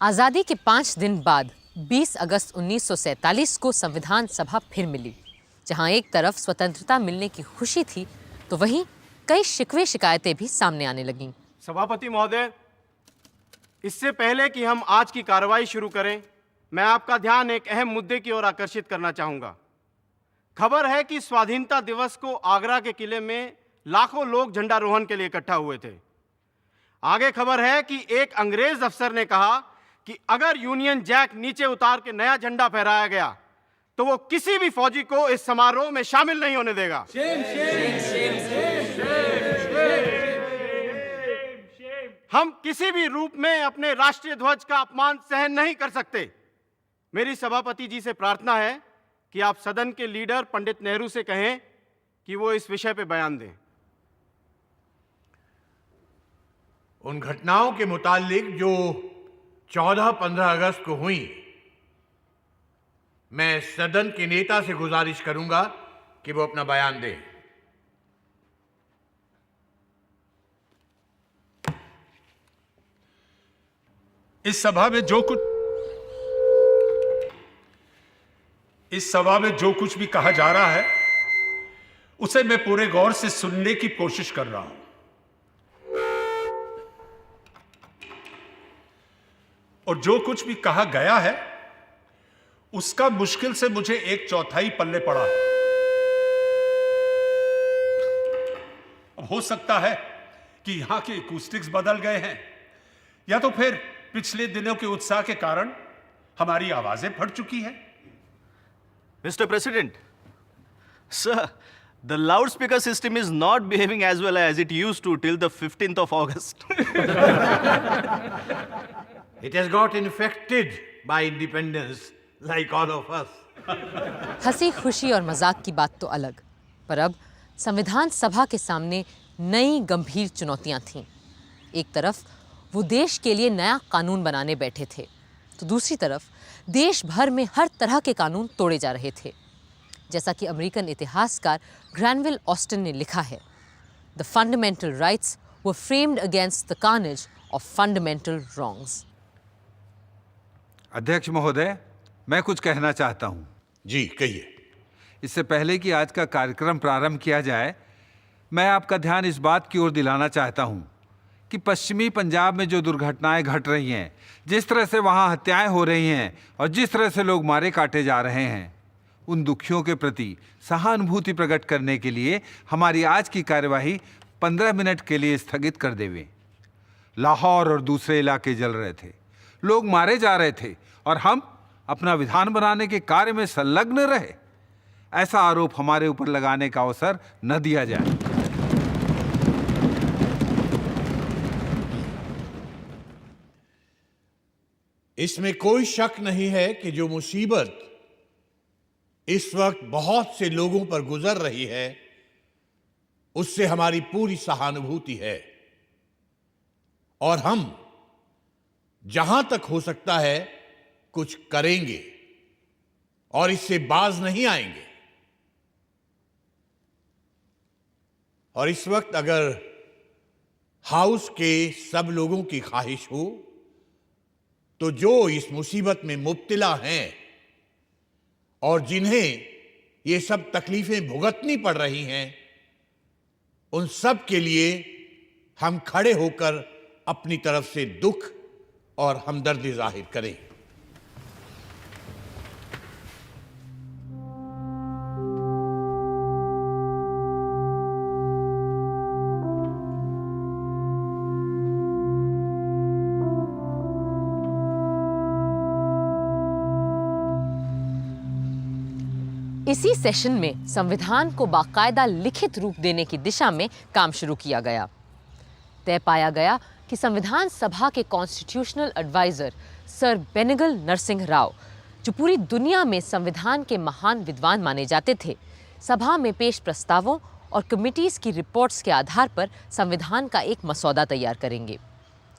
आज़ादी के 5 दिन बाद 20 अगस्त 1947 को संविधान सभा फिर मिली, जहां एक तरफ स्वतंत्रता मिलने की खुशी थी तो वहीं कई शिकवे शिकायतें भी सामने आने लगीं। सभापति महोदय, इससे पहले कि हम आज की कार्रवाई शुरू करें, मैं आपका ध्यान एक अहम मुद्दे की ओर आकर्षित करना चाहूंगा। खबर है कि स्वाधीनता दिवस को आगरा के किले में लाखों लोग झंडारोहण के लिए इकट्ठा हुए थे। आगे खबर है कि एक अंग्रेज अफसर ने कहा कि अगर यूनियन जैक नीचे उतार के नया झंडा फहराया गया तो वो किसी भी फौजी को इस समारोह में शामिल नहीं होने देगा। हम किसी भी रूप में अपने राष्ट्रीय ध्वज का अपमान सहन नहीं कर सकते। मेरी सभापति जी से प्रार्थना है कि आप सदन के लीडर पंडित नेहरू से कहें कि वो इस विषय पे बयान दें। उन घटनाओं के मुतालिक जो 14-15 अगस्त को हुई, मैं सदन के नेता से गुजारिश करूंगा कि वो अपना बयान दें। इस सभा में जो कुछ भी कहा जा रहा है उसे मैं पूरे गौर से सुनने की कोशिश कर रहा हूं। और जो कुछ भी कहा गया है उसका मुश्किल से मुझे 1/4 पल्ले पड़ा है। अब हो सकता है कि यहां के एकूस्टिक्स बदल गए हैं या तो फिर पिछले दिनों के उत्साह के कारण हमारी आवाजें फट चुकी हैं। Mr. President, sir, the loudspeaker system is not behaving as well as it used to till the 15th of August. It has got infected by independence like all of us. हंसी खुशी और मजाक की बात तो अलग, पर अब संविधान सभा के सामने नई गंभीर चुनौतियां थीं। एक तरफ वो देश के लिए नया कानून बनाने बैठे थे, तो दूसरी तरफ देश भर में हर तरह के कानून तोड़े जा रहे थे। जैसा कि अमेरिकन इतिहासकार ग्रैनविल ऑस्टिन ने लिखा है, the fundamental rights were framed against the carnage of fundamental wrongs. अध्यक्ष महोदय, मैं कुछ कहना चाहता हूं। जी कहिए। इससे पहले कि आज का कार्यक्रम प्रारंभ किया जाए, मैं आपका ध्यान इस बात की ओर दिलाना चाहता हूं कि पश्चिमी पंजाब में जो दुर्घटनाएं घट रही हैं, जिस तरह से वहां हत्याएं हो रही हैं और जिस तरह से लोग मारे काटे जा रहे हैं, उन दुखियों के प्रति सहानुभूति प्रकट करने के लिए हमारी आज की कार्यवाही 15 मिनट के लिए स्थगित कर देवें। लाहौर और दूसरे इलाके जल रहे थे, लोग मारे जा रहे थे और हम अपना विधान बनाने के कार्य में संलग्न रहे। ऐसा आरोप हमारे ऊपर लगाने का अवसर न दिया जाए। इसमें कोई शक नहीं है कि जो मुसीबत इस वक्त बहुत से लोगों पर गुजर रही है उससे हमारी पूरी सहानुभूति है और हम जहां तक हो सकता है कुछ करेंगे और इससे बाज नहीं आएंगे। और इस वक्त अगर हाउस के सब लोगों की ख्वाहिश हो तो जो इस मुसीबत में मुब्तला हैं और जिन्हें ये सब तकलीफें भुगतनी पड़ रही हैं, उन सब के लिए हम खड़े होकर अपनी तरफ से दुख और हमदर्दी जाहिर करें। इसी सेशन में संविधान को बाकायदा लिखित रूप देने की दिशा में काम शुरू किया गया। तय पाया गया कि संविधान सभा के constitutional adviser sir Benegal Narsing Rau, जो पूरी दुनिया में संविधान के महान विद्वान माने जाते थे, सभा में पेश प्रस्तावों और कमिटीज की रिपोर्ट्स के आधार पर संविधान का एक मसौदा तैयार करेंगे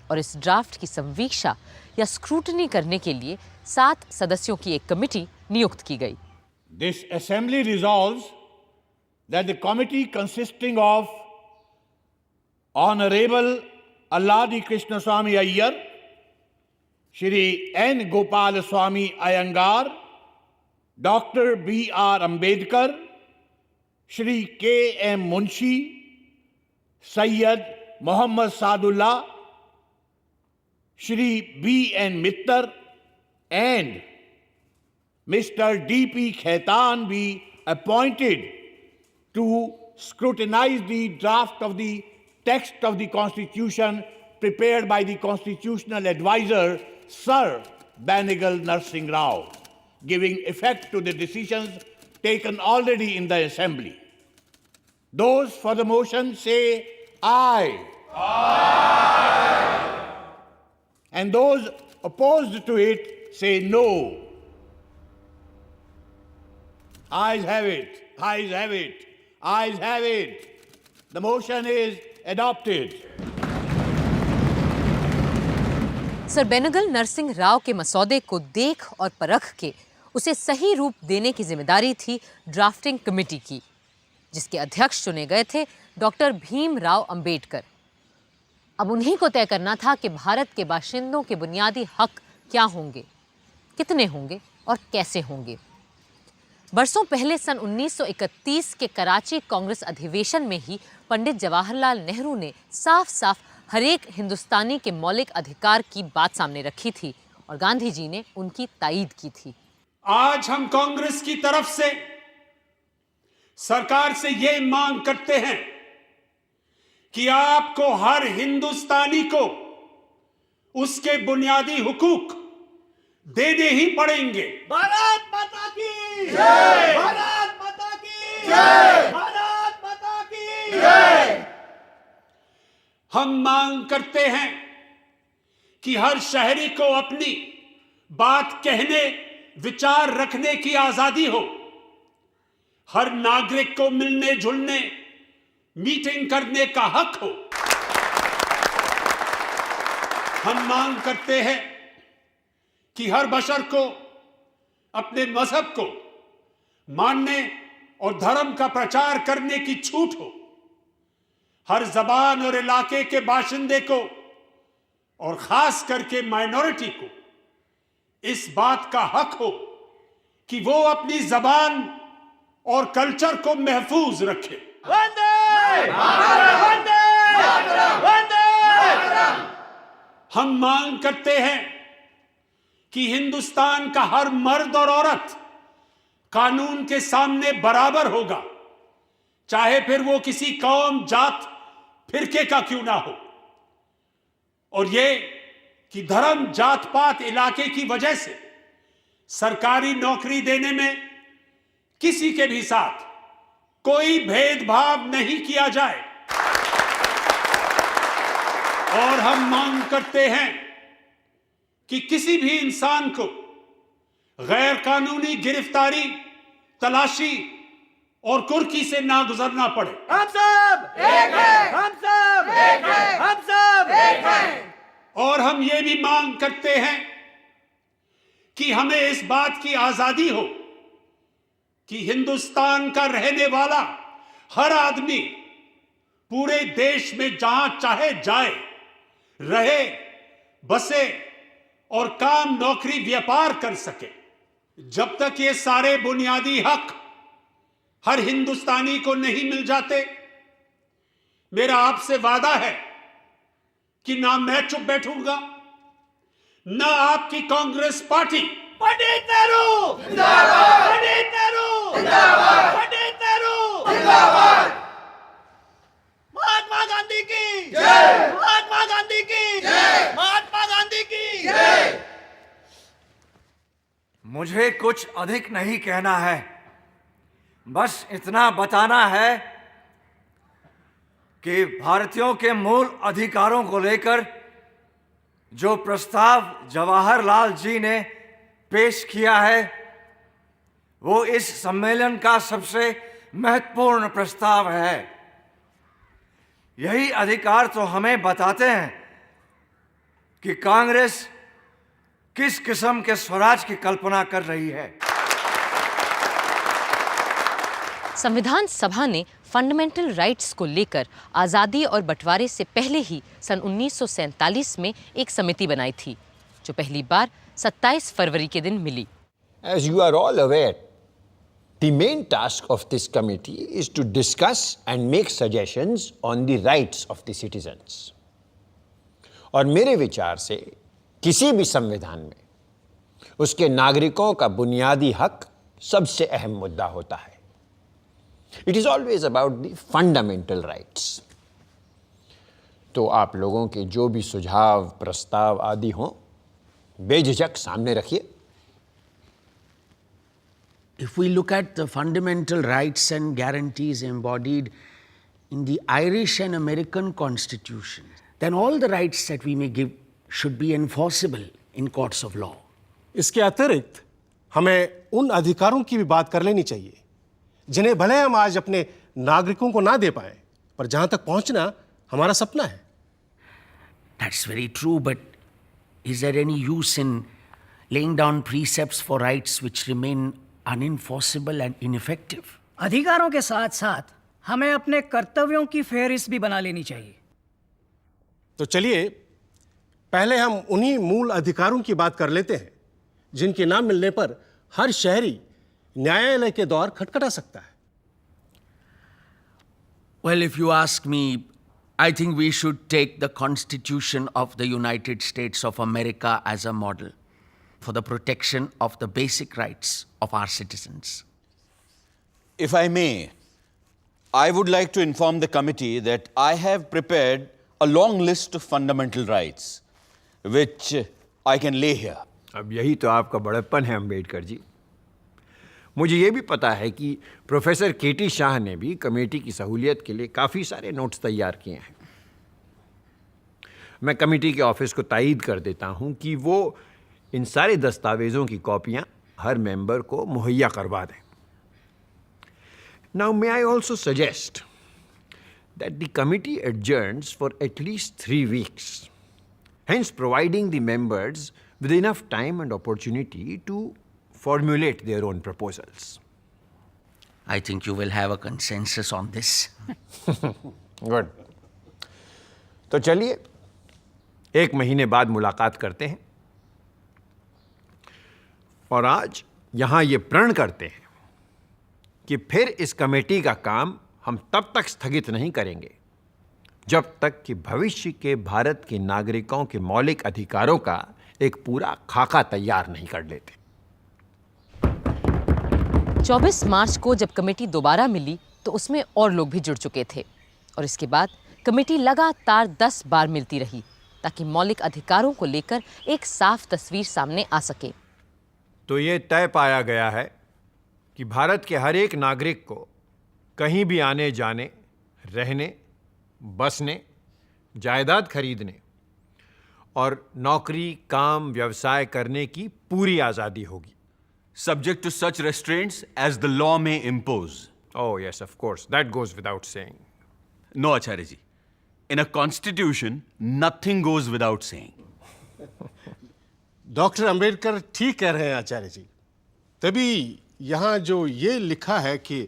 और इस ड्राफ्ट की संवीक्षा या स्क्रूटनी करने के लिए 7 सदस्यों की एक कमिटी नियुक्त की गई। This assembly resolves that the committee consisting of Honorable Alladi Krishnaswamy Iyer, Shri N Gopalaswami Ayyangar, doctor B.R. Ambedkar, Shri K.M. Munshi, Syed Mohammad Saadulla, Shri B.N. Mitter and Mr. D.P. Khaitan be appointed to scrutinize the draft of the text of the Constitution prepared by the Constitutional Advisor, Sir Banigal Narsingh Rao, giving effect to the decisions taken already in the Assembly. Those for the motion say aye. Aye. And those opposed to it say no. Ayes have it. Ayes have it. Ayes have it. The motion is adopted. Sir Benegal Narsing Rau के मसौदे को देख और परख के उसे सही रूप देने की जिम्मेदारी थी ड्राफ्टिंग कमेटी की, जिसके अध्यक्ष चुने गए थे डॉक्टर भीमराव अंबेडकर। अब उन्हीं को तय करना था कि भारत के बाशिंदों के बुनियादी हक क्या होंगे, कितने होंगे और कैसे होंगे। बरसों पहले सन 1931 के कराची कांग्रेस अधिवेशन में ही पंडित जवाहरलाल नेहरू ने साफ साफ हर एक हिंदुस्तानी के मौलिक अधिकार की बात सामने रखी थी और गांधी जी ने उनकी तायीद की थी। आज हम कांग्रेस की तरफ से सरकार से ये मांग करते हैं कि आपको हर हिंदुस्तानी को उसके बुनियादी हुकूक देने ही पड़ेंगे। भारत माता की जय! भारत माता की जय! भारत माता की जय! हम मांग करते हैं कि हर शहरी को अपनी बात कहने, विचार रखने की आजादी हो। हर नागरिक को मिलने जुलने, मीटिंग करने का हक हो। हम मांग करते हैं कि हर बशर को अपने मजहब को मानने और धर्म का प्रचार करने की छूट हो। हर जबान और इलाके के बाशिंदे को और खास करके माइनॉरिटी को इस बात का हक हो कि वो अपनी जबान और कल्चर को महफूज रखे। वंदे मातरम! वंदे मातरम! वंदे मातरम! हम मांग करते हैं कि हिंदुस्तान का हर मर्द और औरत कानून के सामने बराबर होगा, चाहे फिर वो किसी कौम, जात, फिरके का क्यों ना हो। और ये कि धर्म, जात पात, इलाके की वजह से सरकारी नौकरी देने में किसी के भी साथ कोई भेदभाव नहीं किया जाए। और हम मांग करते हैं कि किसी भी इंसान को गैर कानूनी गिरफ्तारी, तलाशी और कुर्की से ना गुजरना पड़े। हम सब एक हैं! हम सब एक हैं! हम सब एक हैं! और हम ये भी मांग करते हैं कि हमें इस बात की आजादी हो कि हिंदुस्तान का रहने वाला हर आदमी पूरे देश में जहां चाहे जाए, रहे, बसे और काम, नौकरी, व्यापार कर सके। जब तक ये सारे बुनियादी हक हर हिंदुस्तानी को नहीं मिल जाते, मेरा आपसे वादा है कि ना मैं चुप बैठूंगा, ना आपकी कांग्रेस पार्टी। पंडित नेहरू जिंदाबाद! पंडित नेहरू जिंदाबाद! पंडित नेहरू जिंदाबाद! महात्मा गांधी की जय! महात्मा गांधी की जय! महात्मा गांधी की जय! मुझे कुछ अधिक नहीं कहना है, बस इतना बताना है कि भारतीयों के मूल अधिकारों को लेकर जो प्रस्ताव जवाहरलाल जी ने पेश किया है, वो इस सम्मेलन का सबसे महत्वपूर्ण प्रस्ताव है। यही अधिकार तो हमें बताते हैं कि कांग्रेस किस किस्म के स्वराज की कल्पना कर रही है। संविधान सभा ने फंडामेंटल राइट्स को लेकर आज़ादी और बंटवारे से पहले ही सन 1947 में एक समिति बनाई थी, जो जो पहली बार 27 फरवरी के दिन मिली। As you are all aware, the main task of this committee is to discuss and make suggestions on the rights of the citizens. और मेरे विचार से किसी भी संविधान में उसके नागरिकों का बुनियादी हक सबसे अहम मुद्दा होता है। It is always about the fundamental rights. तो आप लोगों के जो भी सुझाव, प्रस्ताव आदि हों, बेझिझक सामने रखिए। If we look at the fundamental rights and guarantees embodied in the Irish and American Constitution, then all the rights that we may give should be enforceable in courts of law. इसके अतिरिक्त हमें उन अधिकारों की भी बात कर लेनी चाहिए जिन्हें भले हम आज अपने नागरिकों को ना दे पाए, पर जहां तक पहुंचना हमारा सपना है। That's very true, but is there any use in laying down precepts for rights which remain unenforceable and ineffective? अधिकारों के साथ साथ हमें अपने कर्तव्यों की फहरिस्त भी बना लेनी चाहिए। तो चलिए पहले हम उन्हीं मूल अधिकारों की बात कर लेते हैं जिनके नाम मिलने पर हर शहरी न्यायालय के द्वार खटखटा सकता है। Well, if you ask me, I think we should take the Constitution of the United States of America as a model for the protection of the basic rights of our citizens. If I may, I would like to inform the committee that I have prepared a long list of fundamental rights, which I can lay here. अब यही तो आपका बड़प्पन है अम्बेडकर जी। मुझे ये भी पता है कि प्रोफेसर केटी शाह ने भी कमेटी की सहूलियत के लिए काफ़ी सारे नोट्स तैयार किए हैं। मैं कमेटी के ऑफिस को तायीद कर देता हूँ कि वो इन सारे दस्तावेज़ों की कॉपियाँ हर मेंबर को मुहैया करवा दें। Now, may I also suggest that the committee adjourns for at least 3 weeks, hence providing the members with enough time and opportunity to formulate their own proposals. I think you will have a consensus on this. Good. तो चलिए 1 महीने बाद मुलाकात करते हैं और आज यहाँ ये प्रण करते हैं कि फिर इस कमेटी का काम हम तब तक स्थगित नहीं करेंगे जब तक कि भविष्य के भारत के नागरिकों के मौलिक अधिकारों का एक पूरा खाका तैयार नहीं कर लेते। 24 मार्च को जब कमेटी दोबारा मिली तो उसमें और लोग भी जुड़ चुके थे और इसके बाद कमेटी लगातार 10 बार मिलती रही ताकि मौलिक अधिकारों को लेकर एक साफ तस्वीर सामने आ सके। तो ये तय पाया गया है कि भारत के हर एक नागरिक को कहीं भी आने जाने, रहने, बसने, जायदाद खरीदने और नौकरी, काम, व्यवसाय करने की पूरी आज़ादी होगी। Subject to such restraints as the law may impose. Oh yes, of course. That goes without saying. No, Acharya ji. In a constitution, nothing goes without saying. Doctor Ambedkar ठीक कह रहे हैं आचार्य जी। तभी यहाँ जो ये लिखा है कि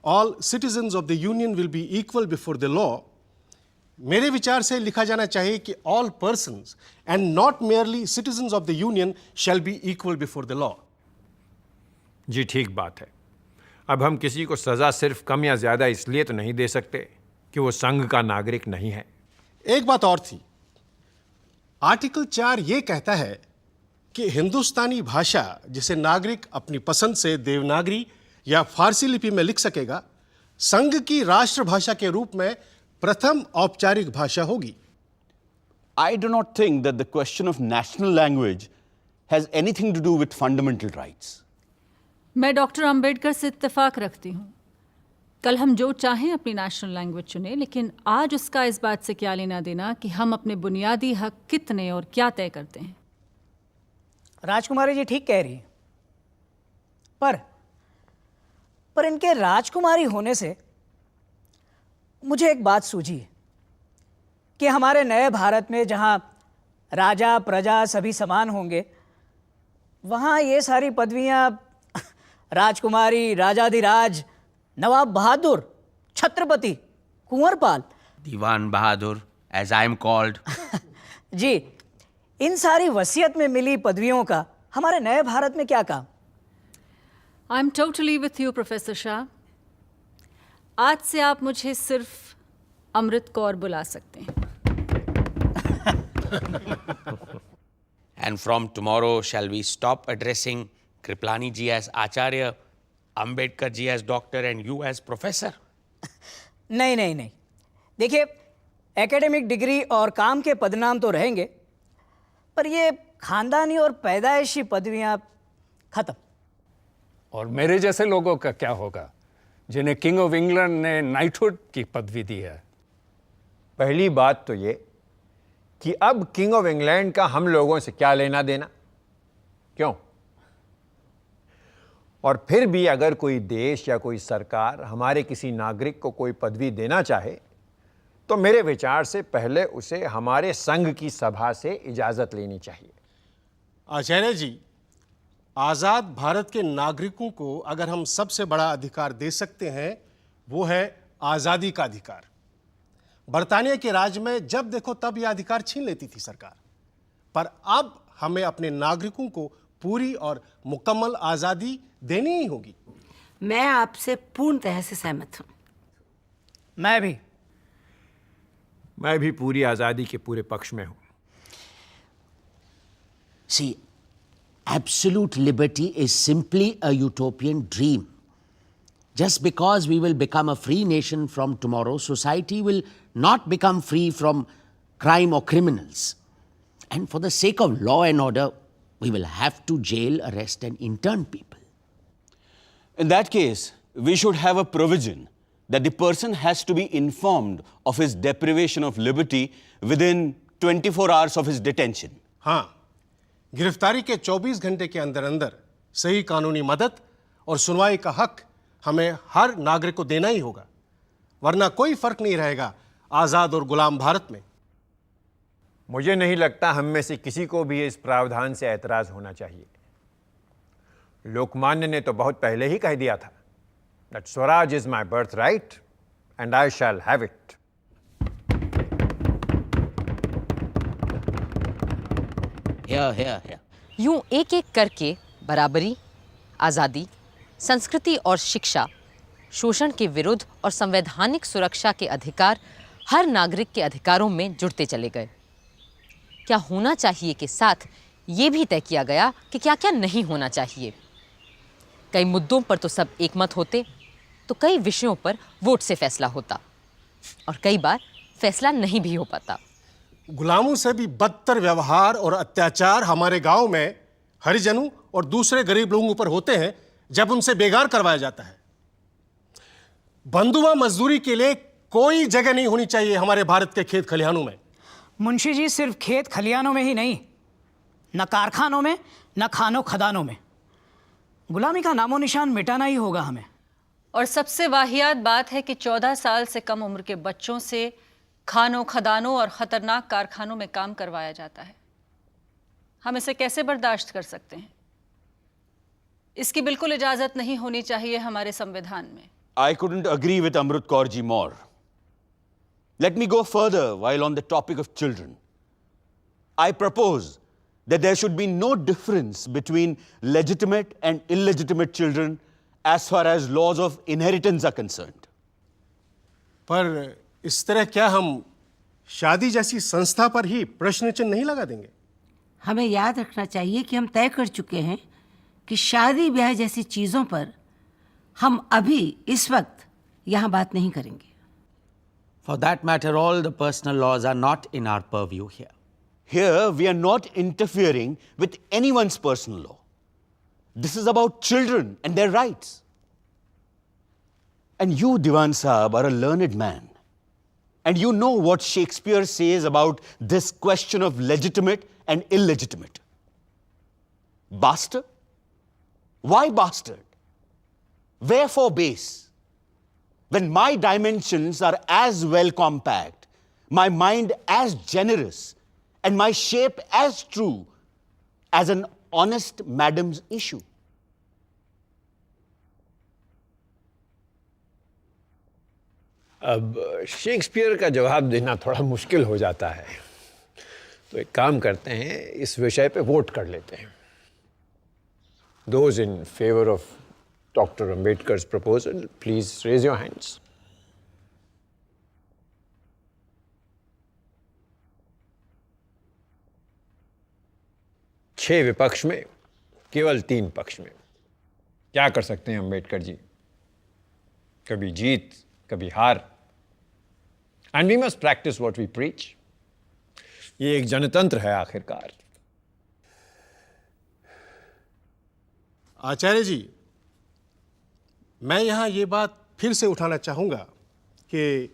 all citizens of the Union will be equal before the law, मेरे विचार से लिखा जाना चाहिए कि all persons and not merely citizens of the Union shall be equal before the law. जी ठीक बात है। अब हम किसी को सज़ा सिर्फ कम या ज़्यादा इसलिए तो नहीं दे सकते कि वो संघ का नागरिक नहीं है। एक बात और थी, आर्टिकल 4 ये कहता है कि हिंदुस्तानी भाषा जिसे नागरिक अपनी पसंद से देवनागरी या फारसी लिपि में लिख सकेगा, संघ की राष्ट्रभाषा के रूप में प्रथम औपचारिक भाषा होगी। I do not think that the question of national language has anything to do with fundamental rights. मैं डॉक्टर अंबेडकर से इत्तेफाक रखती हूँ। कल हम जो चाहें अपनी नेशनल लैंग्वेज चुनें, लेकिन आज उसका इस बात से क्या लेना देना कि हम अपने बुनियादी हक कितने और क्या तय करते हैं। राजकुमारी जी ठीक कह रही हैं, पर इनके राजकुमारी होने से मुझे एक बात सूझी कि हमारे नए भारत में जहाँ राजा प्रजा सभी समान होंगे, वहाँ ये सारी पदवियाँ राजकुमारी, राजाधिराज, नवाब बहादुर, Chhatrapati, Kunwarpal, Diwan Bahadur, as I am called. जी, इन सारी वसीयत में मिली पदवियों का हमारे नए भारत में क्या काम? I am totally with you professor Shah. आज से आप मुझे सिर्फ अमृत कौर बुला सकते हैं। And from tomorrow, shall we stop addressing Kriplani ji as Acharya, Ambedkar ji as doctor, and you as professor? नहीं नहीं नहीं, देखिए एकेडमिक डिग्री और काम के पदनाम तो रहेंगे, पर ये खानदानी और पैदाइशी पदवियां खत्म। और मेरे जैसे लोगों का क्या होगा जिन्हें किंग ऑफ इंग्लैंड ने नाइटहुड की पदवी दी है? पहली बात तो ये कि अब किंग ऑफ इंग्लैंड का हम लोगों से क्या लेना देना, क्यों? और फिर भी अगर कोई देश या कोई सरकार हमारे किसी नागरिक को कोई पदवी देना चाहे तो मेरे विचार से पहले उसे हमारे संघ की सभा से इजाजत लेनी चाहिए। आचार्य जी, आज़ाद भारत के नागरिकों को अगर हम सबसे बड़ा अधिकार दे सकते हैं वो है आज़ादी का अधिकार। बरतानिया के राज में जब देखो तब यह अधिकार छीन लेती थी सरकार, पर अब हमें अपने नागरिकों को पूरी और मुकम्मल आज़ादी देनी ही होगी। मैं आपसे पूर्णतः से सहमत हूं। मैं भी पूरी आज़ादी के पूरे पक्ष में हूं। See, absolute liberty is simply a utopian dream. Just because we will become a free nation from tomorrow, society will not become free from crime or criminals. And for the sake of law and order, we will have to jail, arrest, and intern people. In that case, we should have a provision that the person has to be informed of his deprivation of liberty within 24 hours of his detention. हाँ, गिरफ्तारी के 24 घंटे के अंदर अंदर सही कानूनी मदद और सुनवाई का हक हमें हर नागरिक को देना ही होगा, वरना कोई फर्क नहीं रहेगा आज़ाद और गुलाम भारत में। मुझे नहीं लगता हम में से किसी को भी इस प्रावधान से ऐतराज होना चाहिए। लोकमान्य ने तो बहुत पहले ही कह दिया था that Swaraj is my birthright and I shall have it. Here. यूं एक एक करके बराबरी, आज़ादी, संस्कृति और शिक्षा, शोषण के विरुद्ध और संवैधानिक सुरक्षा के अधिकार हर नागरिक के अधिकारों में जुड़ते चले गए। क्या होना चाहिए के साथ ये भी तय किया गया कि क्या क्या नहीं होना चाहिए। कई मुद्दों पर तो सब एकमत होते, तो कई विषयों पर वोट से फैसला होता और कई बार फैसला नहीं भी हो पाता। गुलामों से भी बदतर व्यवहार और अत्याचार हमारे गांव में हरिजनों और दूसरे गरीब लोगों पर होते हैं जब उनसे बेगार करवाया जाता है। बंधुआ मजदूरी के लिए कोई जगह नहीं होनी चाहिए हमारे भारत के खेत खलिहानों में। मुंशी जी, सिर्फ खेत खलिहानों में ही नहीं, न कारखानों में, न खानों खदानों में। गुलामी का नामो निशान मिटाना ही होगा हमें। और सबसे वाहियात बात है कि 14 साल से कम उम्र के बच्चों से खानों खदानों और ख़तरनाक कारखानों में काम करवाया जाता है। हम इसे कैसे बर्दाश्त कर सकते हैं? इसकी बिल्कुल इजाज़त नहीं होनी चाहिए हमारे संविधान में। I couldn't agree with Amrit Kaur ji more. Let me go further while on the topic of children. I propose that there should be no difference between legitimate and illegitimate children as far as laws of inheritance are concerned. पर इस तरह क्या हम शादी जैसी संस्था पर ही प्रश्न चिन्ह नहीं लगा देंगे? हमें याद रखना चाहिए कि हम तय कर चुके हैं कि शादी ब्याह जैसी चीज़ों पर हम अभी इस वक्त यहाँ बात नहीं करेंगे। For that matter, all the personal laws are not in our purview here. Here, we are not interfering with anyone's personal law. This is about children and their rights. And you, Diwan Sahab, are a learned man. And you know what Shakespeare says about this question of legitimate and illegitimate. Bastard? Why bastard? Wherefore base? When my dimensions are as well compact, my mind as generous, and my shape as true as an honest madam's issue. अब Shakespeare का जवाब देना थोड़ा मुश्किल हो जाता है, तो एक काम करते हैं, इस विषय पे वोट कर लेते हैं। Those in favor of Dr. Ambedkar's proposal, please raise your hands. छह विपक्ष में, केवल 3 पक्ष में। क्या कर सकते हैं अंबेडकर जी? कभी जीत, कभी हार। And we must practise what we preach. ये एक जनतंत्र है आखिरकार। आचार्य जी, मैं यहाँ ये बात फिर से उठाना चाहूँगा कि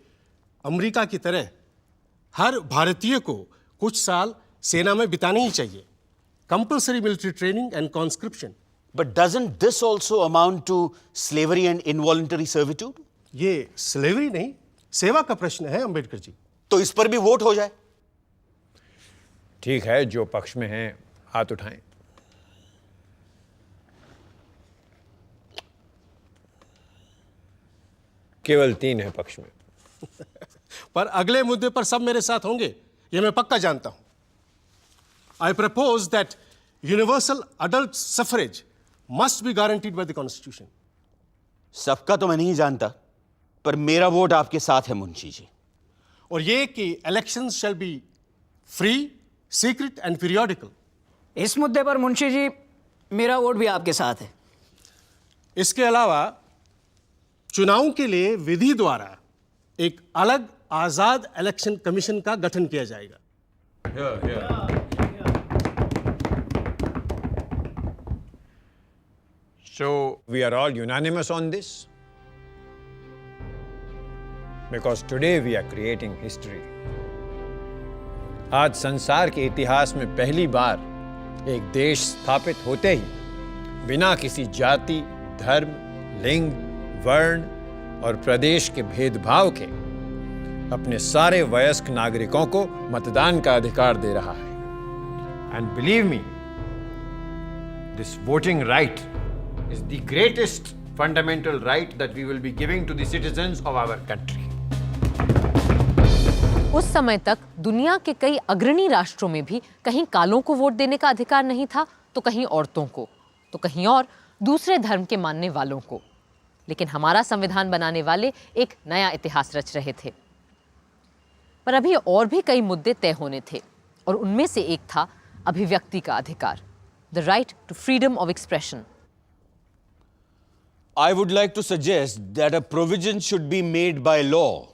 अमेरिका की तरह हर भारतीय को कुछ साल सेना में बिताने ही चाहिए। Compulsory military training and conscription. But doesn't this also amount to slavery and involuntary servitude? ये स्लेवरी नहीं, सेवा का प्रश्न है अंबेडकर जी। तो इस पर भी वोट हो जाए। ठीक है, जो पक्ष में हैं हाथ उठाएं। केवल 3 है पक्ष में। पर अगले मुद्दे पर सब मेरे साथ होंगे, ये मैं पक्का जानता हूं। I propose that universal adult suffrage must be guaranteed by the Constitution. सबका तो मैं नहीं जानता, पर मेरा वोट आपके साथ है मुंशी जी। और ये कि elections shall be free, secret and periodical. इस मुद्दे पर मुंशी जी मेरा वोट भी आपके साथ है। इसके अलावा चुनाव के लिए विधि द्वारा एक अलग आजाद इलेक्शन कमीशन का गठन किया जाएगा। So we are all unanimous on this? Because today we are creating history. आज संसार के इतिहास में पहली बार एक देश स्थापित होते ही बिना किसी जाति, धर्म, लिंग, वर्ण और प्रदेश के भेदभाव के अपने सारे वयस्क नागरिकों को मतदान का अधिकार दे रहा है। And believe me, this voting right is the greatest fundamental right that we will be giving to the citizens of our country. उस समय तक दुनिया के कई अग्रणी राष्ट्रों में भी कहीं कालों को वोट देने का अधिकार नहीं था, तो कहीं औरतों को, तो कहीं और दूसरे धर्म के मानने वालों को। लेकिन हमारा संविधान बनाने वाले एक नया इतिहास रच रहे थे। पर अभी और भी कई मुद्दे तय होने थे, और उनमें से एक था अभिव्यक्ति का अधिकार, the right to freedom of expression. I would like to suggest that a provision should be made by law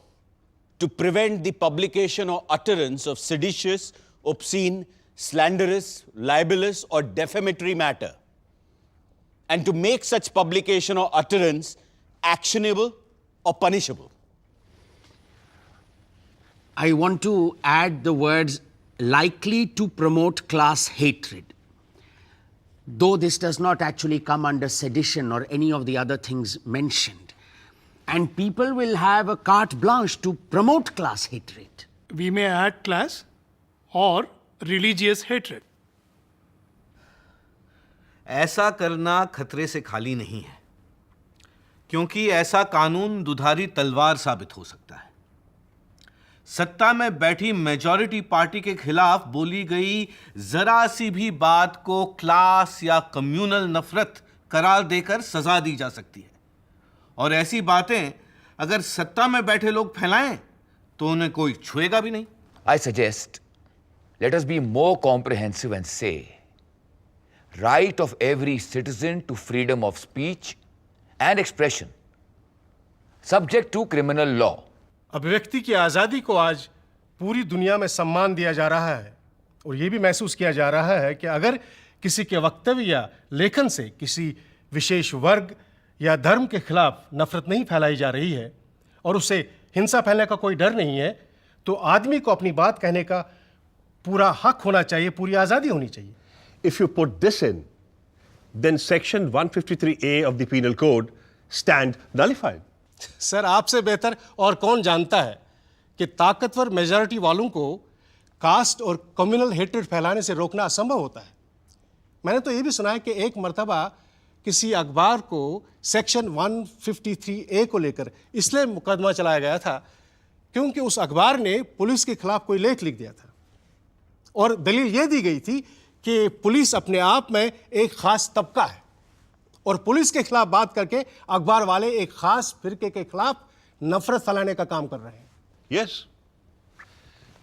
to prevent the publication or utterance of seditious, obscene, slanderous, libelous, or defamatory matter, and to make such publication or utterance actionable or punishable. I want to add the words likely to promote class hatred. Though this does not actually come under sedition or any of the other things mentioned. And people will have a carte blanche to promote class hatred. We may add class or religious hatred. ऐसा करना खतरे से खाली नहीं है, क्योंकि ऐसा कानून दुधारी तलवार साबित हो सकता है। सत्ता में बैठी मेजॉरिटी पार्टी के खिलाफ बोली गई जरा सी भी बात को क्लास या कम्युनल नफरत करार देकर सजा दी जा सकती है, और ऐसी बातें अगर सत्ता में बैठे लोग फैलाएं तो उन्हें कोई छुएगा भी नहीं। I suggest let us be more comprehensive and say right of every citizen to freedom of speech and expression subject to criminal law. अभिव्यक्ति की आज़ादी को आज पूरी दुनिया में सम्मान दिया जा रहा है, और ये भी महसूस किया जा रहा है कि अगर किसी के वक्तव्य या लेखन से किसी विशेष वर्ग या धर्म के खिलाफ नफरत नहीं फैलाई जा रही है और उससे हिंसा फैलने का कोई डर नहीं है, तो आदमी को अपनी बात कहने का पूरा हक होना चाहिए, पूरी आज़ादी होनी चाहिए। If you put this in, then section 153A of the penal code stand nullified. Sir, आपसे बेहतर और कौन जानता है कि ताकतवर मेजॉरिटी वालों को कास्ट और कम्युनल हेट्रेड फैलाने से रोकना असंभव होता है। मैंने तो ये भी सुना है कि एक मर्तबा किसी अखबार को सेक्शन 153A को लेकर इसलिए मुकदमा चलाया गया था क्योंकि उस अखबार ने पुलिस के खिलाफ कोई लेख लिख दिया था। और दलील यह दी गई थी कि पुलिस अपने आप में एक खास तबका है और पुलिस के खिलाफ बात करके अखबार वाले एक खास फिरके के खिलाफ नफरत फैलाने का काम कर रहे हैं. Yes.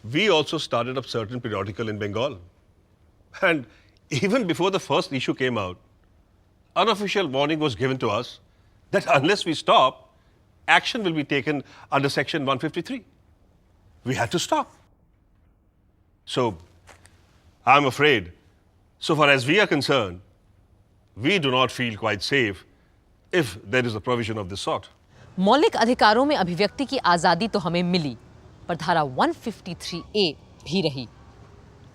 We also started up certain periodical in Bengal. And even before the first issue came out, unofficial warning was given to us that unless we stop, action will be taken under Section 153. We had to stop. So, I'm afraid, so far as we are concerned, we do not feel quite safe if there is a provision of this sort. मौलिक अधिकारों में अभिव्यक्ति की आजादी तो हमें मिली, पर धारा 153A भी रही.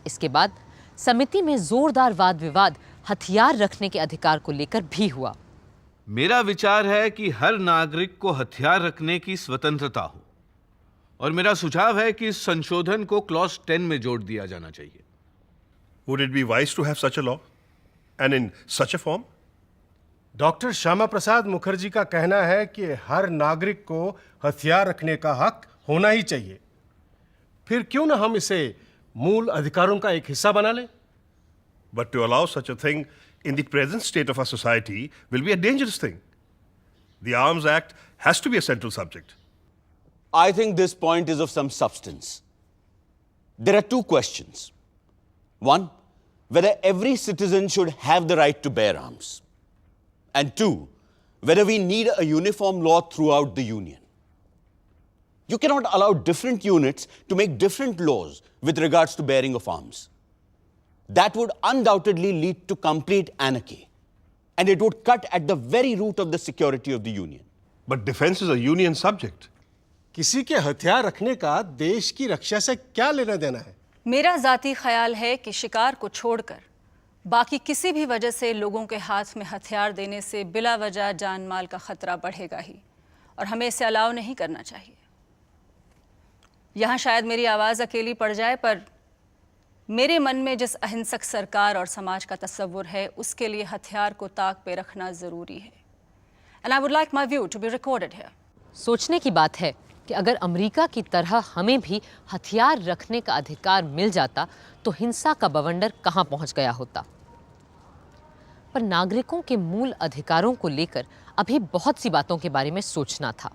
इसके बाद समिति में जोरदार वाद विवाद हथियार रखने के अधिकार को लेकर भी हुआ. मेरा विचार है कि हर नागरिक को हथियार रखने की स्वतंत्रता हो और मेरा सुझाव है कि इस संशोधन को क्लॉज 10 में जोड़ दिया जाना चाहिए. Would it be wise to have such a law? And in such a form? Doctor Shyama Prasad Mukherjee का कहना है कि हर नागरिक को हथियार रखने का हक होना ही चाहिए. फिर क्यों ना हम इसे मूल अधिकारों का एक हिस्सा बना लें? But to allow such a thing in the present state of our society will be a dangerous thing. The Arms Act has to be a central subject. I think this point is of some substance. There are two questions. One, whether every citizen should have the right to bear arms. And two, whether we need a uniform law throughout the Union. You cannot allow different units to make different laws with regards to bearing of arms. That would undoubtedly lead to complete anarchy. And it would cut at the very root of the security of the Union. But defense is a Union subject. किसी के हथियार रखने का देश की रक्षा से क्या लेना देना है? मेरा जाती ख्याल है कि शिकार को छोड़कर बाकी किसी भी वजह से लोगों के हाथ में हथियार देने से बिला वजह जान माल का खतरा बढ़ेगा ही और हमें इसे अलाउ नहीं करना चाहिए. यहाँ शायद मेरी आवाज़ अकेली पड़ जाए, पर मेरे मन में जिस अहिंसक सरकार और समाज का तस्वुर है उसके लिए हथियार को ताक पे रखना ज़रूरी है. And I would like my view to be recorded here. सोचने की बात है कि अगर अमेरिका की तरह हमें भी हथियार रखने का अधिकार मिल जाता तो हिंसा का बवंडर कहां पहुंच गया होता. पर नागरिकों के मूल अधिकारों को लेकर अभी बहुत सी बातों के बारे में सोचना था.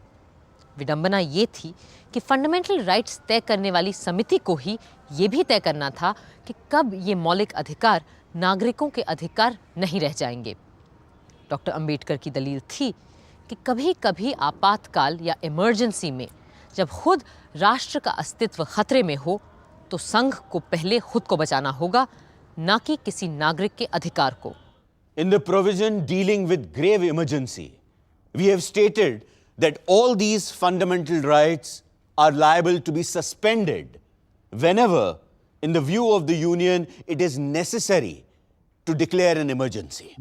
विडंबना ये थी कि फंडामेंटल राइट्स तय करने वाली समिति को ही ये भी तय करना था कि कब ये मौलिक अधिकार नागरिकों के अधिकार नहीं रह जाएंगे. डॉक्टर अंबेडकर की दलील थी कि कभी कभी आपातकाल या इमरजेंसी में जब खुद राष्ट्र का अस्तित्व खतरे में हो तो संघ को पहले खुद को बचाना होगा, ना कि किसी नागरिक के अधिकार को. In the provision dealing with grave emergency, we have stated that all these fundamental rights are liable to be suspended whenever, in the view of the Union, it is necessary to declare an emergency.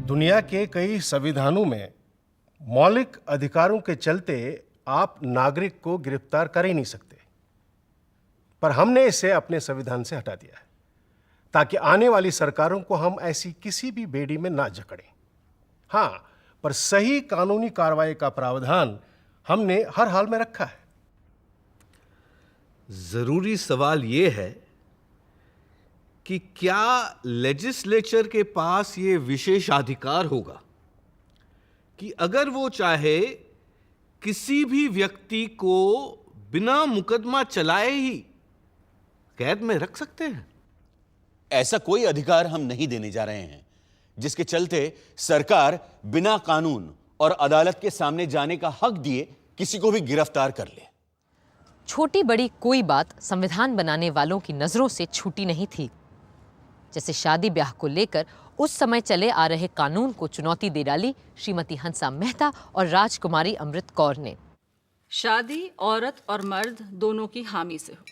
दुनिया के कई संविधानों में मौलिक अधिकारों के चलते आप नागरिक को गिरफ्तार कर ही नहीं सकते, पर हमने इसे अपने संविधान से हटा दिया है ताकि आने वाली सरकारों को हम ऐसी किसी भी बेड़ी में ना जकड़ें. हाँ, पर सही कानूनी कार्रवाई का प्रावधान हमने हर हाल में रखा है. जरूरी सवाल ये है कि क्या लेजिस्लेचर के पास ये विशेषाधिकार होगा कि अगर वो चाहे किसी भी व्यक्ति को बिना मुकदमा चलाए ही कैद में रख सकते हैं. ऐसा कोई अधिकार हम नहीं देने जा रहे हैं जिसके चलते सरकार बिना कानून और अदालत के सामने जाने का हक दिए किसी को भी गिरफ्तार कर ले. छोटी बड़ी कोई बात संविधान बनाने वालों की नजरों से छूटी नहीं थी. जैसे शादी ब्याह को लेकर उस समय चले आ रहे कानून को चुनौती दे डाली श्रीमती हंसा मेहता और राजकुमारी अमृत कौर ने. शादी औरत और मर्द दोनों की हामी से हो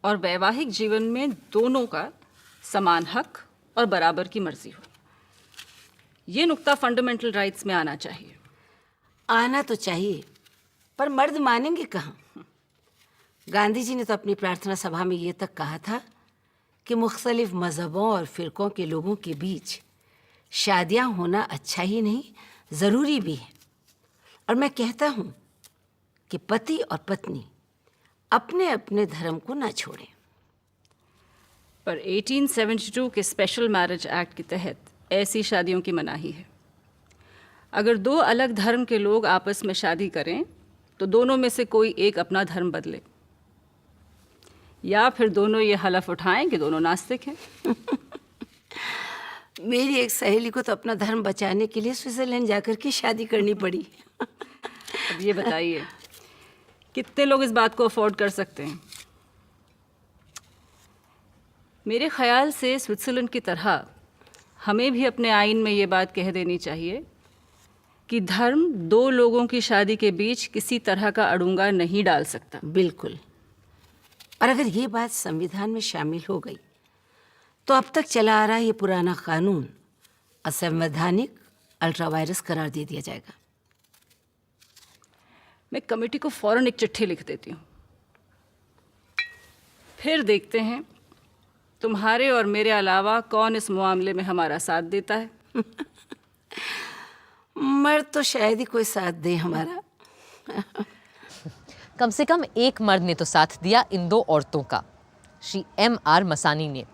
और वैवाहिक जीवन में दोनों का समान हक और बराबर की मर्जी हो. ये नुक्ता फंडामेंटल राइट्स में आना चाहिए. आना तो चाहिए, पर मर्द मानेंगे कहाँ? गांधी जी ने तो अपनी प्रार्थना सभा में ये तक कहा था कि मुख्तलिफ मज़हबों और फ़िरक़ों के लोगों के बीच शादियां होना अच्छा ही नहीं, ज़रूरी भी है। और मैं कहता हूं कि पति और पत्नी अपने अपने धर्म को ना छोड़ें। पर 1872 के स्पेशल मैरिज एक्ट के तहत ऐसी शादियों की मनाही है। अगर दो अलग धर्म के लोग आपस में शादी करें तो दोनों में से कोई एक अपना धर्म बदले, या फिर दोनों ये हलफ उठाएं कि दोनों नास्तिक हैं। मेरी एक सहेली को तो अपना धर्म बचाने के लिए स्विट्जरलैंड जाकर के शादी करनी पड़ी। अब ये बताइए कितने लोग इस बात को अफोर्ड कर सकते हैं? मेरे ख्याल से स्विट्ज़रलैंड की तरह हमें भी अपने आइन में ये बात कह देनी चाहिए कि धर्म दो लोगों की शादी के बीच किसी तरह का अड़ंगा नहीं डाल सकता। बिल्कुल। और अगर ये बात संविधान में शामिल हो गई तो अब तक चला आ रहा ये पुराना कानून असंवैधानिक अल्ट्रावायरस करार दे दिया जाएगा। मैं कमेटी को फौरन एक चिट्ठी लिख देती हूँ, फिर देखते हैं तुम्हारे और मेरे अलावा कौन इस मामले में हमारा साथ देता है। मर्द तो शायद ही कोई साथ दे हमारा। कम से कम एक मर्द ने तो साथ दिया इन दो औरतों का, श्री M.R. मसानी ने।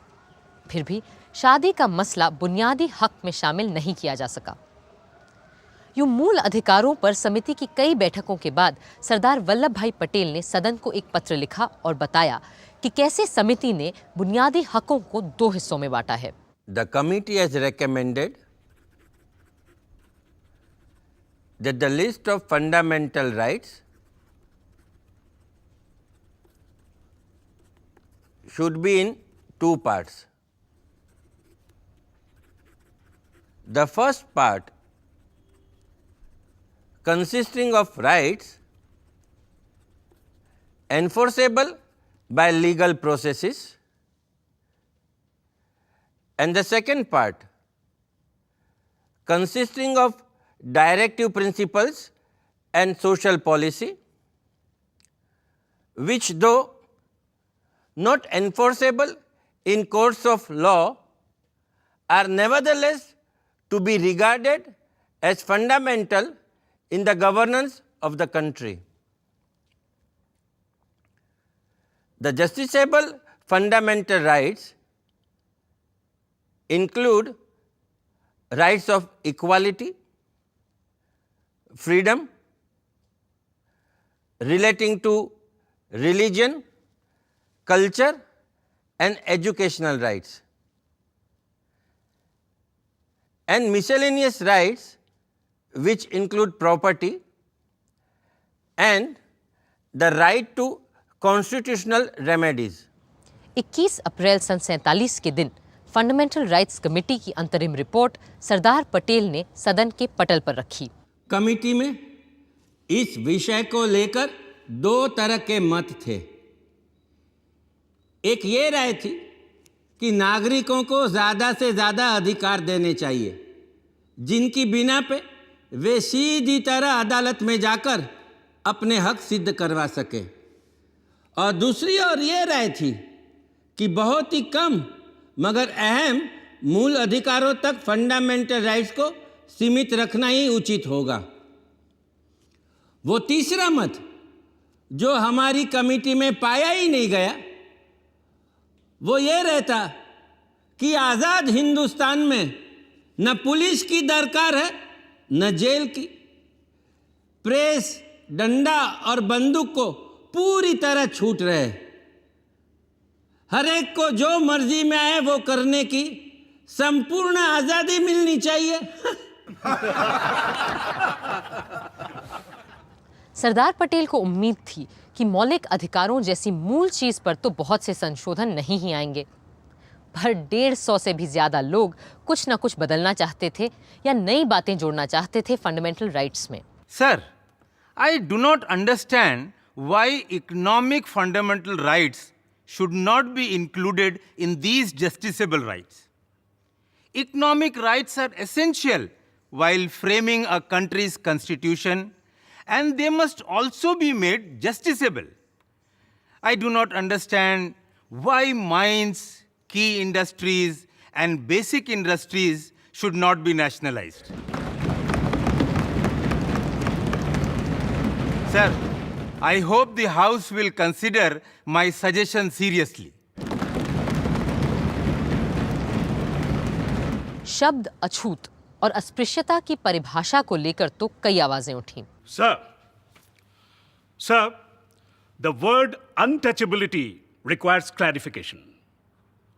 फिर भी शादी का मसला बुनियादी हक में शामिल नहीं किया जा सका। यूं मूल अधिकारों पर समिति की कई बैठकों के बाद सरदार वल्लभ भाई पटेल ने सदन को एक पत्र लिखा और बताया कि कैसे समिति ने बुनियादी हकों को दो हिस्सों में बांटा है। The committee has recommended that the list of fundamental rights should be in two parts. The first part, consisting of rights enforceable by legal processes, and the second part, consisting of directive principles and social policy, which though not enforceable in courts of law are nevertheless to be regarded as fundamental in the governance of the country. The justiciable fundamental rights include rights of equality, freedom, relating to religion, culture and educational rights, and miscellaneous rights which include property and the right to constitutional remedies. 21 अप्रैल सन 47 के दिन fundamental rights committee की अंतरिम report Sardar Patel ने सदन के पटल पर रखी। कमेटी में इस विषय को लेकर दो तरह के मत थे। एक ये राय थी कि नागरिकों को ज़्यादा से ज़्यादा अधिकार देने चाहिए, जिनकी बिना पे वे सीधी तरह अदालत में जाकर अपने हक सिद्ध करवा सके। और दूसरी ओर ये राय थी कि बहुत ही कम मगर अहम मूल अधिकारों तक फंडामेंटल राइट्स को सीमित रखना ही उचित होगा। वो तीसरा मत जो हमारी कमेटी में पाया ही नहीं गया, वो ये रहता कि आज़ाद हिंदुस्तान में न पुलिस की दरकार है न जेल की। प्रेस, डंडा और बंदूक को पूरी तरह छूट रहे। हर एक को जो मर्जी में आए वो करने की संपूर्ण आज़ादी मिलनी चाहिए। सरदार पटेल को उम्मीद थी कि मौलिक अधिकारों जैसी मूल चीज पर तो बहुत से संशोधन नहीं ही आएंगे, पर 150 से भी ज्यादा लोग कुछ ना कुछ बदलना चाहते थे या नई बातें जोड़ना चाहते थे फंडामेंटल राइट्स में। Sir, I do not understand why economic fundamental rights should not be included in these justiciable rights. Economic rights are essential while framing a country's constitution, and they must also be made justiciable. I do not understand why mines, key industries, and basic industries should not be nationalized. Sir, I hope the House will consider my suggestion seriously. शब्द अछूत और अस्पृश्यता की परिभाषा को लेकर तो कई आवाजें उठीं। Sir, the word untouchability requires clarification.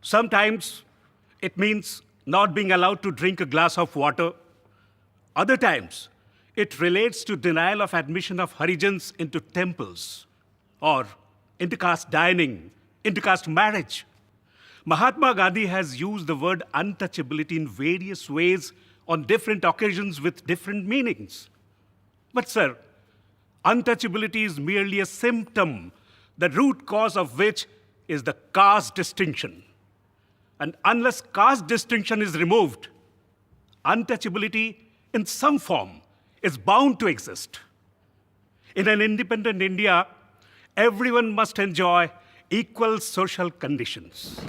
Sometimes it means not being allowed to drink a glass of water. Other times, it relates to denial of admission of Harijans into temples or intercaste dining, intercaste marriage. Mahatma Gandhi has used the word untouchability in various ways on different occasions with different meanings. But, sir, untouchability is merely a symptom, the root cause of which is the caste distinction. And unless caste distinction is removed, untouchability in some form is bound to exist. In an independent India, everyone must enjoy equal social conditions.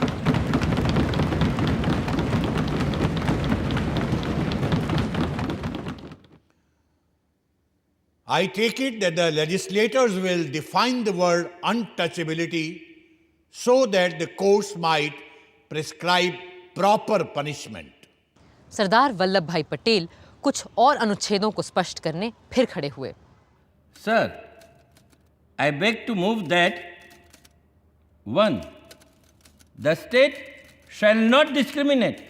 I take it that the legislators will define the word untouchability so that the courts might prescribe proper punishment. Sardar Vallabh भाई पटेल कुछ और अनुच्छेदों को स्पष्ट करने फिर खड़े हुए। Sir, I beg to move that 1. The state shall not discriminate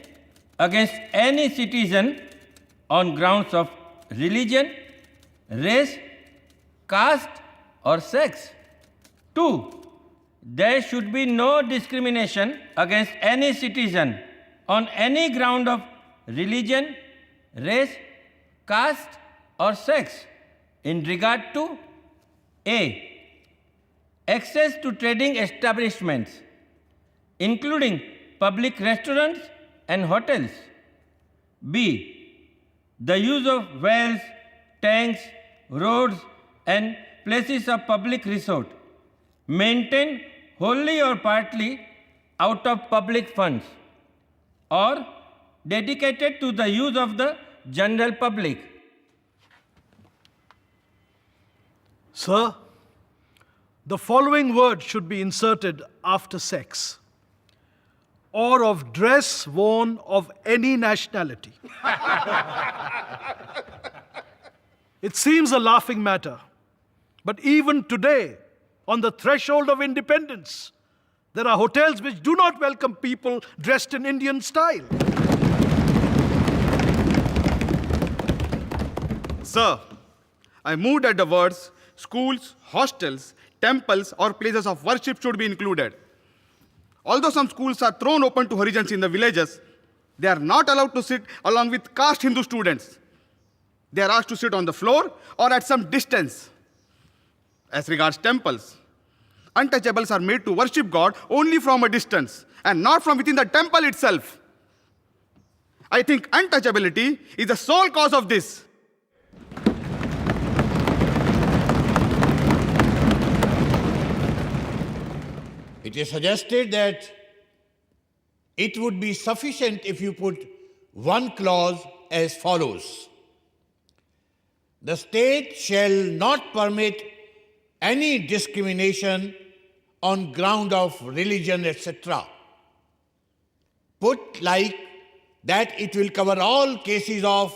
against any citizen on grounds of religion, race, caste, or sex. 2. There should be no discrimination against any citizen on any ground of religion, race, caste, or sex in regard to A. Access to trading establishments, including public restaurants and hotels. B. The use of wells, tanks, roads, and places of public resort, maintained wholly or partly out of public funds, or dedicated to the use of the general public. Sir, the following word should be inserted after sex: or of dress worn of any nationality. It seems a laughing matter, but even today, on the threshold of independence, there are hotels which do not welcome people dressed in Indian style. Sir, I move that the words schools, hostels, temples, or places of worship should be included. Although some schools are thrown open to Harijans in the villages, they are not allowed to sit along with caste Hindu students. They are asked to sit on the floor or at some distance. As regards temples, untouchables are made to worship God only from a distance and not from within the temple itself. I think untouchability is the sole cause of this. It is suggested that it would be sufficient if you put one clause as follows: the state shall not permit any discrimination on ground of religion, etc. Put like that, it will cover all cases of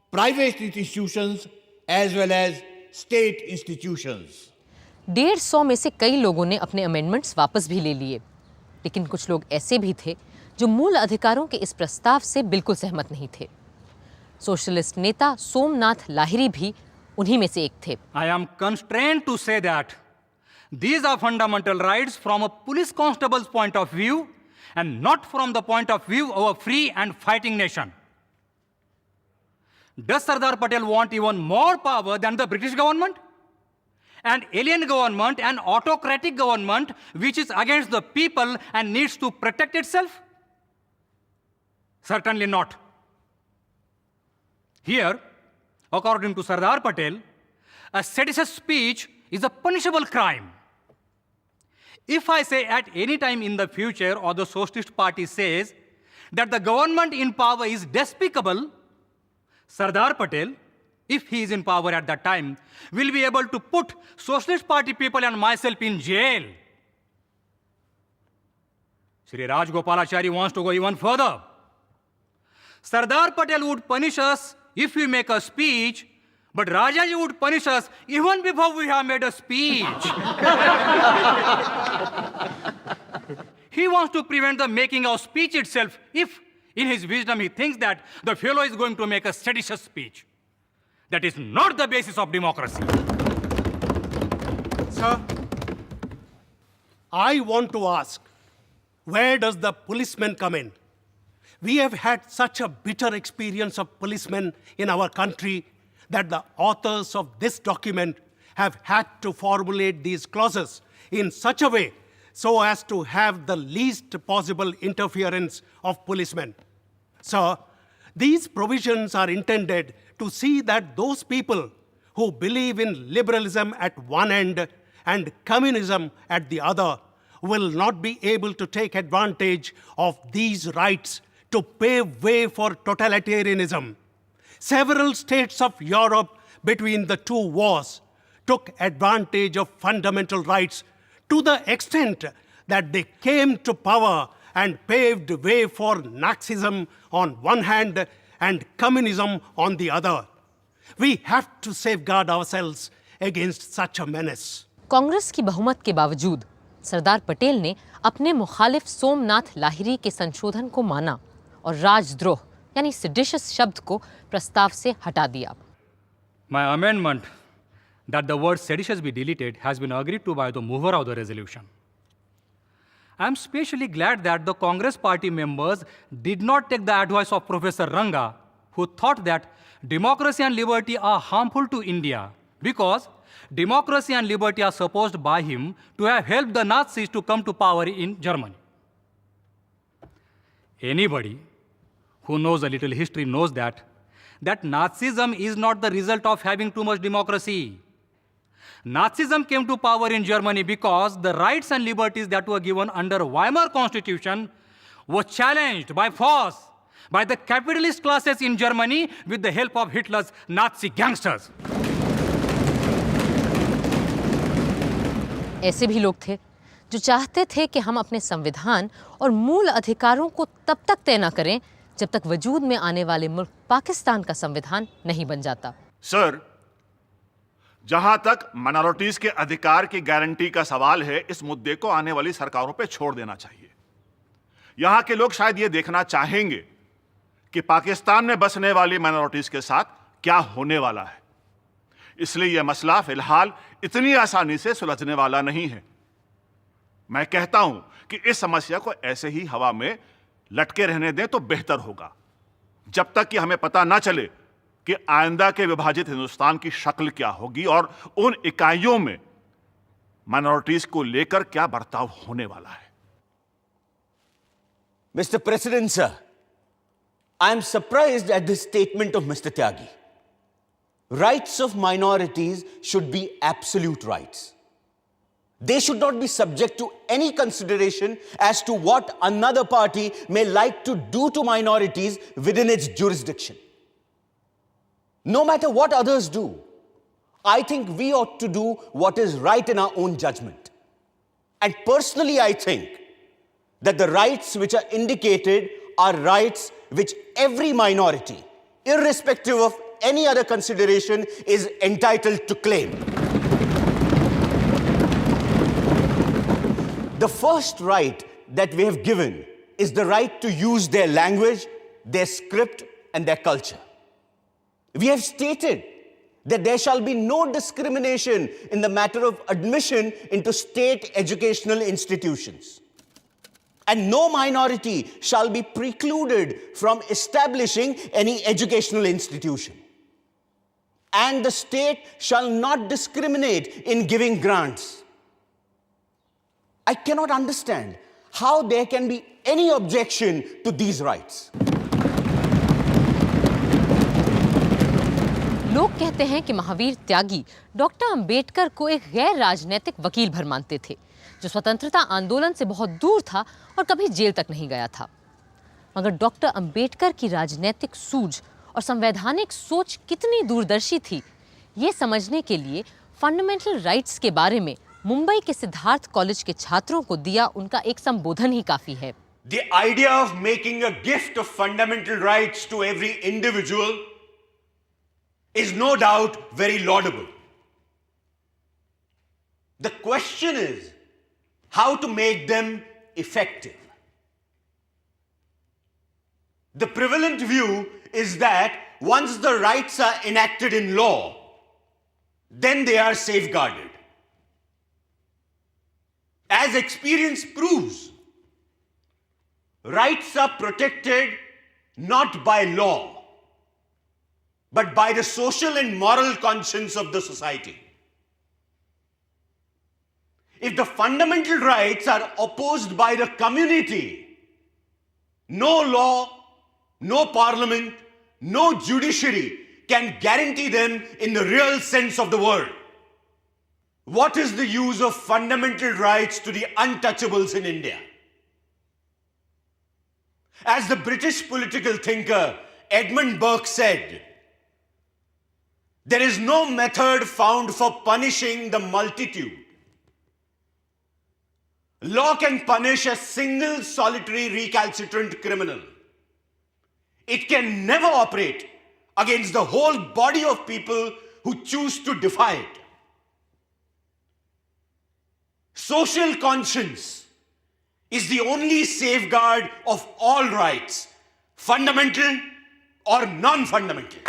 private institutions as well as state institutions. 150 में से कई लोगों ने अपने amendments वापस भी ले लिए, लेकिन कुछ लोग ऐसे भी थे जो मूल अधिकारों के इस प्रस्ताव से बिल्कुल सहमत नहीं थे। सोशलिस्ट नेता सोमनाथ लाहिरी भी उन्हीं में से एक थे। I am constrained to say that these are fundamental rights from a police constable's point of view and not from the point of view of a free and fighting nation. Does Sardar Patel want even more power than the British government? An alien government, an autocratic government which is against the people and needs to protect itself? Certainly not. Here, according to Sardar Patel, a seditious speech is a punishable crime. If I say at any time in the future, or the Socialist Party says that the government in power is despicable, Sardar Patel, if he is in power at that time, will be able to put Socialist Party people and myself in jail. Shri Rajgopalachari wants to go even further. Sardar Patel would punish us if we make a speech, but Rajaji would punish us even before we have made a speech. He wants to prevent the making of speech itself if, in his wisdom, he thinks that the fellow is going to make a seditious speech. That is not the basis of democracy. Sir, I want to ask, where does the policeman come in? We have had such a bitter experience of policemen in our country that the authors of this document have had to formulate these clauses in such a way so as to have the least possible interference of policemen. Sir, these provisions are intended to see that those people who believe in liberalism at one end and communism at the other will not be able to take advantage of these rights to pave way for totalitarianism. Several states of Europe between the two wars took advantage of fundamental rights to the extent that they came to power and paved way for Nazism on one hand and communism on the other. We have to safeguard ourselves against such a menace. Congress की बहुमत के बावजूद सरदार पटेल ने अपने मुखालिफ सोमनाथ लाहिरी के संशोधन को माना और राजद्रोह यानी सेडिशियस शब्द को प्रस्ताव से हटा दिया. My amendment that the word seditious be deleted has been agreed to by the mover of the resolution. I am especially glad that the Congress party members did not take the advice of Professor Ranga, who thought that democracy and liberty are harmful to India because democracy and liberty are supposed by him to have helped the Nazis to come to power in Germany. Anybody who knows a little history knows that Nazism is not the result of having too much democracy. Nazism came to power in Germany because the rights and liberties that were given under Weimar Constitution were challenged by force by the capitalist classes in Germany with the help of Hitler's Nazi gangsters. ऐसे भी लोग थे जो चाहते थे कि हम अपने संविधान और मूल अधिकारों को तब तक तय न करें जब तक वजूद में आने वाले मुल्क पाकिस्तान का संविधान नहीं बन जाता. सर, जहां तक माइनॉरिटीज के अधिकार की गारंटी का सवाल है, इस मुद्दे को आने वाली सरकारों पे छोड़ देना चाहिए. यहां के लोग शायद ये देखना चाहेंगे कि पाकिस्तान में बसने वाली माइनॉरिटीज के साथ क्या होने वाला है. इसलिए यह मसला फिलहाल इतनी आसानी से सुलझने वाला नहीं है. मैं कहता हूं कि इस समस्या को ऐसे ही हवा में लटके रहने दें तो बेहतर होगा, जब तक कि हमें पता ना चले कि आइंदा के विभाजित हिंदुस्तान की शक्ल क्या होगी और उन इकाइयों में माइनॉरिटीज को लेकर क्या बर्ताव होने वाला है. Mr. President, sir, I am surprised at this statement of Mr. Tyagi. Rights of minorities should be absolute rights. They should not be subject to any consideration as to what another party may like to do to minorities within its jurisdiction. No matter what others do, I think we ought to do what is right in our own judgment. And personally, I think that the rights which are indicated are rights which every minority, irrespective of any other consideration, is entitled to claim. The first right that we have given is the right to use their language, their script, and their culture. We have stated that there shall be no discrimination in the matter of admission into state educational institutions. And no minority shall be precluded from establishing any educational institution. And the state shall not discriminate in giving grants. I cannot understand how there can be any objection to these rights. लोग कहते हैं कि महावीर त्यागी doctor Ambedkar को एक गैर राजनीतिक वकील भर मानते थे जो स्वतंत्रता आंदोलन से बहुत दूर था और कभी जेल तक नहीं गया था. मगर डॉक्टर अंबेडकर की राजनीतिक सूझ और संवैधानिक सोच कितनी दूरदर्शी थी, ये समझने के लिए फंडामेंटल राइट्स के बारे में मुंबई के सिद्धार्थ कॉलेज के छात्रों को दिया उनका एक संबोधन ही काफी है। The idea of making a gift of fundamental rights to every individual is no doubt very laudable. The question is how to make them effective. The prevalent view is that once the rights are enacted in law, then they are safeguarded. As experience proves, rights are protected not by law, but by the social and moral conscience of the society. If the fundamental rights are opposed by the community, no law, no parliament, no judiciary can guarantee them in the real sense of the word. What is the use of fundamental rights to the untouchables in India? As the British political thinker Edmund Burke said, there is no method found for punishing the multitude. Law can punish a single solitary recalcitrant criminal. It can never operate against the whole body of people who choose to defy it. Social conscience is the only safeguard of all rights, fundamental or non-fundamental.